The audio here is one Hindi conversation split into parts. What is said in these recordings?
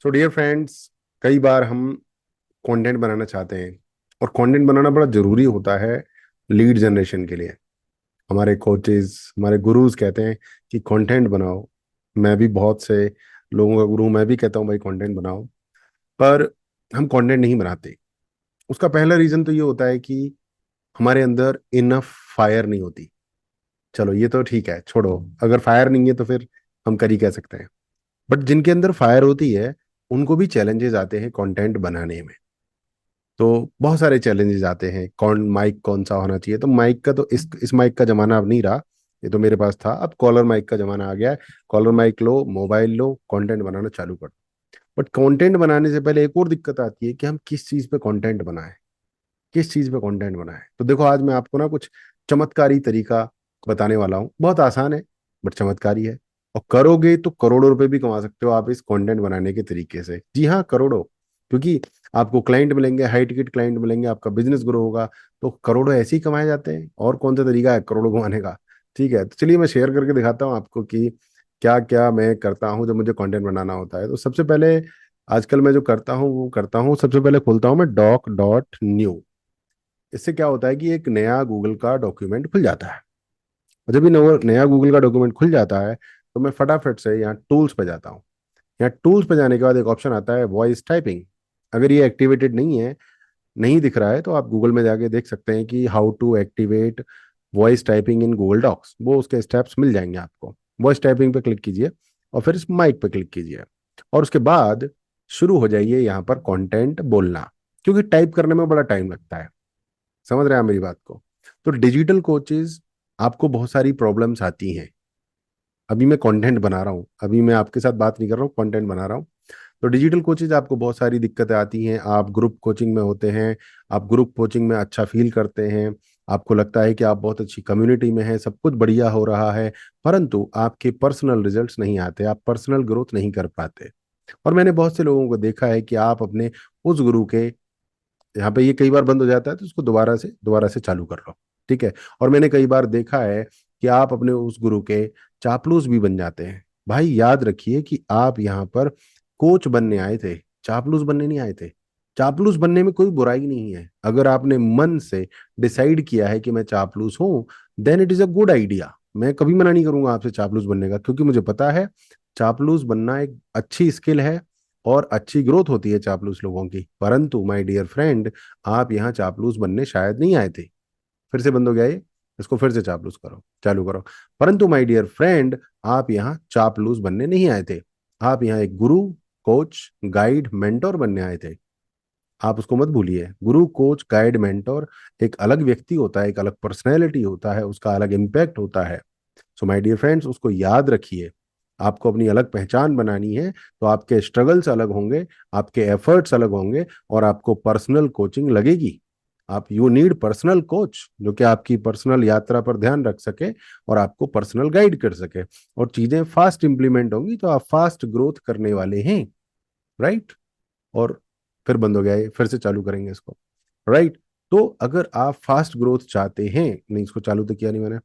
सो डियर फ्रेंड्स, कई बार हम कंटेंट बनाना चाहते हैं और कंटेंट बनाना बड़ा जरूरी होता है लीड जनरेशन के लिए। हमारे कोचेस, हमारे गुरुज कहते हैं कि कंटेंट बनाओ। मैं भी बहुत से लोगों का गुरु हूं, मैं भी कहता हूँ भाई कंटेंट बनाओ। पर हम कंटेंट नहीं बनाते। उसका पहला रीजन तो ये होता है कि हमारे अंदर इनफ फायर नहीं होती। चलो ये तो ठीक है, छोड़ो। अगर फायर नहीं है तो फिर हम कर ही कह सकते हैं। बट जिनके अंदर फायर होती है उनको भी चैलेंजेस आते हैं कंटेंट बनाने में। तो बहुत सारे चैलेंजेस आते हैं। कौन माइक कौन सा होना चाहिए, तो माइक का तो इस माइक का जमाना अब नहीं रहा। ये तो मेरे पास था, अब कॉलर माइक का जमाना आ गया है। कॉलर माइक लो, मोबाइल लो, कंटेंट बनाना चालू करो। बट कंटेंट बनाने से पहले एक और दिक्कत आती है कि हम किस चीज पे कंटेंट बनाएं। किस चीज पे कंटेंट बनाएं, तो देखो आज मैं आपको ना कुछ चमत्कारी तरीका बताने वाला हूँ। बहुत आसान है बट चमत्कारी है। और करोगे तो करोड़ों रुपए भी कमा सकते हो आप इस कंटेंट बनाने के तरीके से। जी हाँ, करोड़ों। क्योंकि आपको क्लाइंट मिलेंगे, हाई टिकट क्लाइंट मिलेंगे, आपका बिजनेस ग्रो होगा। तो करोड़ों ऐसे ही कमाए जाते हैं। और कौन सा तरीका है करोड़ों कमाने का? ठीक है, तो चलिए मैं शेयर करके दिखाता हूँ आपको कि क्या क्या मैं करता हूँ जब मुझे कंटेंट बनाना होता है। तो सबसे पहले आजकल मैं जो करता हूँ वो करता हूँ, सबसे पहले खोलता हूँ मैं doc.new। इससे क्या होता है कि एक नया गूगल का डॉक्यूमेंट खुल जाता है। और जब भी नया गूगल का डॉक्यूमेंट खुल जाता है तो मैं फटाफट से यहाँ टूल्स पे जाता हूँ। यहाँ टूल्स पे जाने के बाद एक ऑप्शन आता है वॉइस टाइपिंग। अगर ये एक्टिवेटेड नहीं है, नहीं दिख रहा है, तो आप गूगल में जाके देख सकते हैं कि how to activate voice typing in Google docs. वो उसके स्टेप्स मिल जाएंगे आपको। वॉइस टाइपिंग पे क्लिक कीजिए और फिर इस माइक पे क्लिक कीजिए और उसके बाद शुरू हो जाइए यहाँ पर कंटेंट बोलना। क्योंकि टाइप करने में बड़ा टाइम लगता है। समझ रहे हैं आप मेरी बात को? तो डिजिटल कोचेज, आपको बहुत सारी प्रॉब्लम्स आती हैं। अभी मैं कंटेंट बना रहा हूँ, अभी मैं आपके साथ बात नहीं कर रहा हूँ, कंटेंट बना रहा हूँ। तो डिजिटल कोचेज आपको बहुत सारी दिक्कतें आती हैं। आप ग्रुप कोचिंग में होते हैं, आप ग्रुप कोचिंग में अच्छा फील करते हैं, आपको लगता है कि आप बहुत अच्छी कम्युनिटी में हैं, सब कुछ बढ़िया हो रहा है, परंतु आपके पर्सनल रिजल्ट्स नहीं आते, आप पर्सनल ग्रोथ नहीं कर पाते। और मैंने बहुत से लोगों को देखा है कि आप अपने उस गुरु के, यहाँ पे ये कई बार बंद हो जाता है तो उसको दोबारा से चालू कर लो। ठीक है। और मैंने कई बार देखा है कि आप अपने उस गुरु के चापलूस भी बन जाते हैं। भाई याद रखिए कि आप यहाँ पर कोच बनने आए थे, चापलूस बनने नहीं आए थे। चापलूस बनने में कोई बुराई नहीं है। अगर आपने मन से डिसाइड किया है कि मैं चापलूस हूं, then it is a good idea. मैं कभी मना नहीं करूंगा आपसे चापलूस बनने का, क्योंकि मुझे पता है चापलूस बनना एक अच्छी स्किल है और अच्छी ग्रोथ होती है चापलूस लोगों की। परंतु माय डियर फ्रेंड, आप यहाँ चापलूस बनने शायद नहीं आए थे। फिर से बंद हो गया ये, इसको फिर से चापलूस करो, चालू करो। परंतु माय डियर फ्रेंड, आप यहाँ चापलूस बनने नहीं आए थे। आप यहाँ एक गुरु, कोच, गाइड, मेंटोर बनने आए थे। आप उसको मत भूलिए। गुरु, कोच, गाइड, मेंटोर एक अलग व्यक्ति होता है, एक अलग पर्सनैलिटी होता है, उसका अलग इम्पैक्ट होता है। सो माय डियर फ्रेंड्स, उसको याद रखिए। आपको अपनी अलग पहचान बनानी है तो आपके स्ट्रगल्स अलग होंगे, आपके एफर्ट्स अलग होंगे और आपको पर्सनल कोचिंग लगेगी। आप यू नीड पर्सनल कोच जो कि आपकी पर्सनल यात्रा पर ध्यान रख सके और आपको पर्सनल गाइड कर सके। और चीजें फास्ट इंप्लीमेंट होंगी तो आप फास्ट ग्रोथ करने वाले हैं। राइट। और फिर बंद हो गया ये, फिर से चालू करेंगे इसको। राइट। तो अगर आप फास्ट ग्रोथ चाहते हैं, नहीं इसको चालू तो किया नहीं मैंने।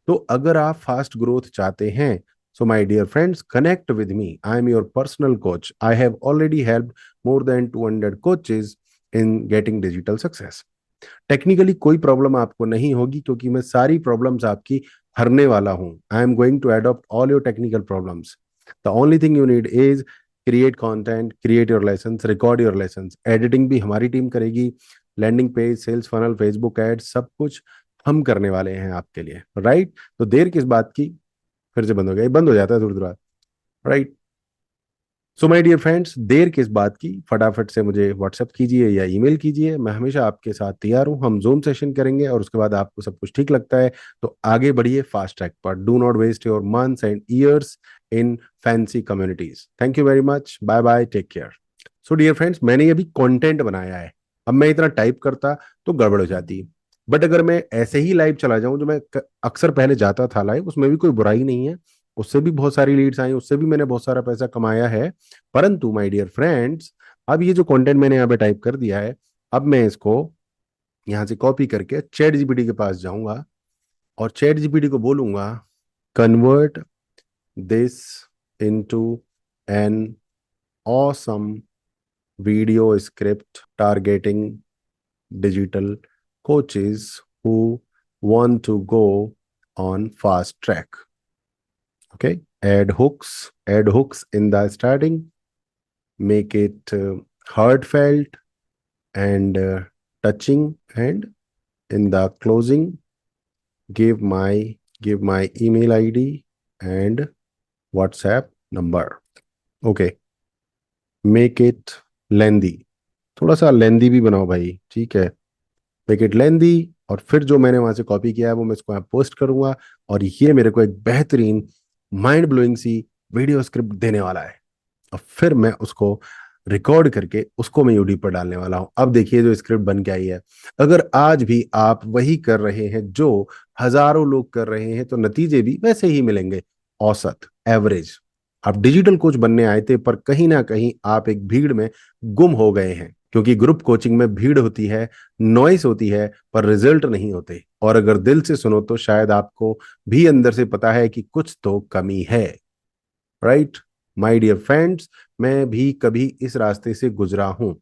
तो अगर आप फास्ट ग्रोथ चाहते हैं, so my dear friends, connect with me. I am your personal coach. I have already helped more than 200 coaches in getting digital success. Technically कोई प्रॉब्लम आपको नहीं होगी, क्योंकि मैं सारी प्रॉब्लम्स आपकी हरने वाला हूं। I am going to adopt all your technical problems. The only thing you need is create content, create your lessons, record your lessons. Editing भी हमारी टीम करेगी। Landing page, sales funnel, Facebook ad, सब कुछ हम करने वाले हैं आपके लिए। राइट। तो देर किस बात की? फिर से बंद हो गया, ये बंद हो जाता है दूर दूर। Right. So my dear friends, देर किस बात की, फटाफट से मुझे व्हाट्सएप कीजिए या ईमेल कीजिए। मैं हमेशा आपके साथ तैयार हूं। हम जूम सेशन करेंगे और उसके बाद आपको सब कुछ ठीक लगता है तो आगे बढ़िए फास्ट ट्रैक पर। Do not waste your months and years in fancy communities. Thank you very much, bye bye, take care. So dear friends, मैंने अभी कंटेंट बनाया है। अब मैं इतना टाइप करता तो गड़बड़ हो जाती। बट अगर मैं ऐसे ही लाइव चला जाऊं, जो मैं अक्सर पहले जाता था लाइव, उसमें भी कोई बुराई नहीं है। उससे भी बहुत सारी लीड्स आई, उससे भी मैंने बहुत सारा पैसा कमाया है। परंतु माय डियर फ्रेंड्स, अब ये जो कंटेंट मैंने यहाँ पे टाइप कर दिया है, अब मैं इसको यहाँ से कॉपी करके चैट जीपीटी के पास जाऊंगा और चैट जीपीटी को बोलूंगा convert this into an awesome video script targeting digital coaches who want to go on fast track. Okay, add hooks in the starting, make it heartfelt and touching, and in the closing give my email id and WhatsApp number. Okay, make it lengthy, थोड़ा सा लेंदी भी बनाओ भाई, ठीक है, मेक इट लेंदी। और फिर जो मैंने वहां से कॉपी किया है वो मैं इसको यहाँ पोस्ट करूंगा, और ये मेरे को एक बेहतरीन माइंड ब्लोइंग सी वीडियो स्क्रिप्ट देने वाला है, और फिर मैं उसको रिकॉर्ड करके उसको मैं यूट्यूब पर डालने वाला हूं। अब देखिए जो स्क्रिप्ट बन के आई है, अगर आज भी आप वही कर रहे हैं जो हजारों लोग कर रहे हैं तो नतीजे भी वैसे ही मिलेंगे, औसत, एवरेज। आप डिजिटल कोच बनने आए थे, पर कहीं ना कहीं आप एक भीड़ में गुम हो गए हैं, क्योंकि ग्रुप कोचिंग में भीड़ होती है, नॉइस होती है, पर रिजल्ट नहीं होते। और अगर दिल से सुनो तो शायद आपको भी अंदर से पता है कि कुछ तो कमी है। राइट माय डियर फ्रेंड्स, मैं भी कभी इस रास्ते से गुजरा हूं,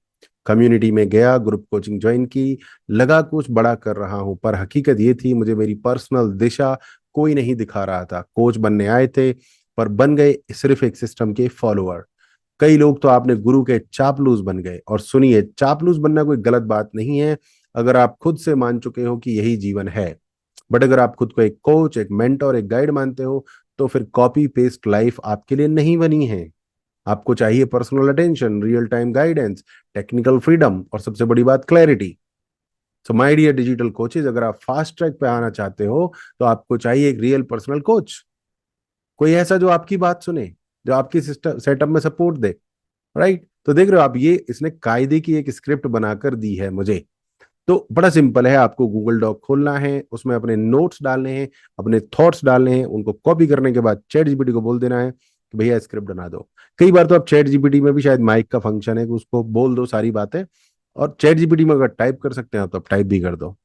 कम्युनिटी में गया, ग्रुप कोचिंग ज्वाइन की, लगा कुछ बड़ा कर रहा हूं, पर हकीकत ये थी मुझे मेरी पर्सनल दिशा कोई नहीं दिखा रहा था। कोच बनने आए थे पर बन गए सिर्फ एक सिस्टम के फॉलोअर। कई लोग तो आपने गुरु के चापलूस बन गए। और सुनिए, चापलूस बनना कोई गलत बात नहीं है अगर आप खुद से मान चुके हो कि यही जीवन है। बट अगर आप खुद को एक कोच, एक मेंटर, एक गाइड मानते हो, तो फिर कॉपी पेस्ट लाइफ आपके लिए नहीं बनी है। आपको चाहिए personal attention, real time guidance, technical freedom, और सबसे बड़ी बात clarity. So my dear digital coaches, अगर आप फास्ट ट्रैक पे आना चाहते हो तो आपको चाहिए एक रियल पर्सनल कोच, कोई ऐसा जो आपकी बात सुने, जो आपकी सिस्टम सेटअप में सपोर्ट दे। राइट, तो देख रहे हो आप, ये इसने कायदे की एक स्क्रिप्ट बनाकर दी है मुझे। तो बड़ा सिंपल है, आपको गूगल डॉक खोलना है, उसमें अपने नोट्स डालने हैं, अपने थॉट्स डालने हैं, उनको कॉपी करने के बाद चैट जीपीटी को बोल देना है कि भैया स्क्रिप्ट बना दो। कई बार तो आप चैट जीपीटी में भी शायद माइक का फंक्शन है कि उसको बोल दो सारी बातें, और चैट जीपीटी में अगर टाइप कर सकते हैं तो आप टाइप भी कर दो।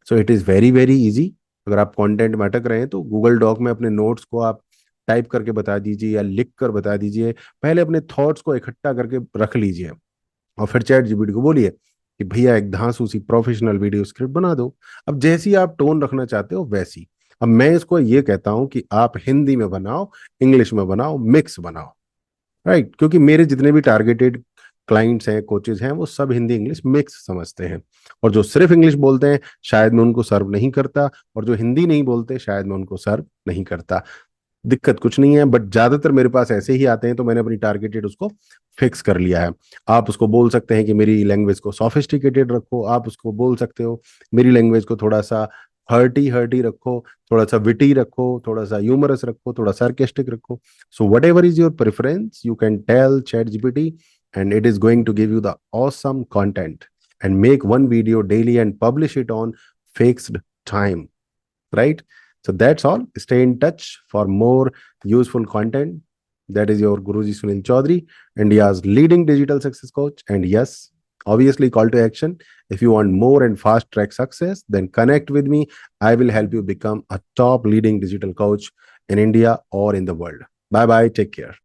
So it is very very easy. अगर आप कंटेंट में अटक रहे हैं तो गूगल डॉक में अपने नोट्स को आप टाइप करके बता दीजिए या लिख कर बता दीजिए, पहले अपने थॉट्स को इकट्ठा करके रख लीजिए, और फिर चैट जीपीटी को बोलिए कि भैया एक धांसू सी प्रोफेशनल वीडियो स्क्रिप्ट बना दो। अब जैसी आप टोन रखना चाहते हो वैसी। अब मैं इसको ये कहता हूं कि आप हिंदी में बनाओ, इंग्लिश में बनाओ, मिक्स बनाओ। राइट, क्योंकि मेरे जितने भी टारगेटेड क्लाइंट्स हैं, कोचेज हैं, वो सब हिंदी इंग्लिश मिक्स समझते हैं। और जो सिर्फ इंग्लिश बोलते हैं शायद मैं उनको सर्व नहीं करता, और जो हिंदी नहीं बोलते शायद मैं उनको सर्व नहीं करता। दिक्कत कुछ नहीं है, बट ज्यादातर मेरे पास ऐसे ही आते हैं, तो मैंने अपनी टारगेटेड उसको फिक्स कर लिया है। आप उसको बोल सकते हैं कि मेरी लैंग्वेज को सोफिस्टिकेटेड रखो, आप उसको बोल सकते हो मेरी लैंग्वेज को थोड़ा सा हर्टी हर्टी रखो, थोड़ा सा विटी रखो, थोड़ा सा ह्यूमरस रखो, थोड़ा sarcastic रखो। So whatever is your preference, you can tell chat GPT, and it is going to give you the awesome content, and make one video daily and publish it on fixed time. Right, so that's all. Stay in touch for more useful content. That is your Guruji Sunil Chaudhary, India's leading digital success coach. And yes, obviously, call to action. If you want more and fast track success, then connect with me. I will help you become a top leading digital coach in India or in the world. Bye bye, take care.